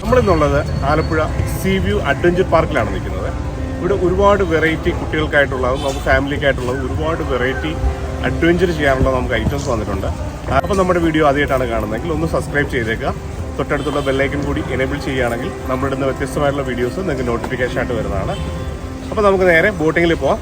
നമ്മളിന്നുള്ളത് Alappuzha see view adventure പാർക്കിലാണ് നിൽക്കുന്നത്. ഇവിടെ ഒരുപാട് വെറൈറ്റി കുട്ടികൾക്കായിട്ടുള്ളതും നമുക്ക് ഫാമിലിക്കായിട്ടുള്ളതും ഒരുപാട് വെറൈറ്റി അഡ്വഞ്ചർ ചെയ്യാനുള്ള നമുക്ക് ഐറ്റംസ് വന്നിട്ടുണ്ട്. അപ്പോൾ നമ്മുടെ വീഡിയോ ആദ്യമായിട്ടാണ് കാണുന്നതെങ്കിൽ ഒന്ന് സബ്സ്ക്രൈബ് ചെയ്തേക്കുക. തൊട്ടടുത്തുള്ള ബെല്ലൈക്കൻ കൂടി എനേബിൾ ചെയ്യുകയാണെങ്കിൽ നമ്മളിടുന്ന വ്യത്യസ്തമായിട്ടുള്ള വീഡിയോസ് നിങ്ങൾക്ക് നോട്ടിഫിക്കേഷൻ ആയിട്ട് വരുന്നതാണ്. അപ്പോൾ നമുക്ക് നേരെ ബോട്ടിങ്ങിൽ പോവാം.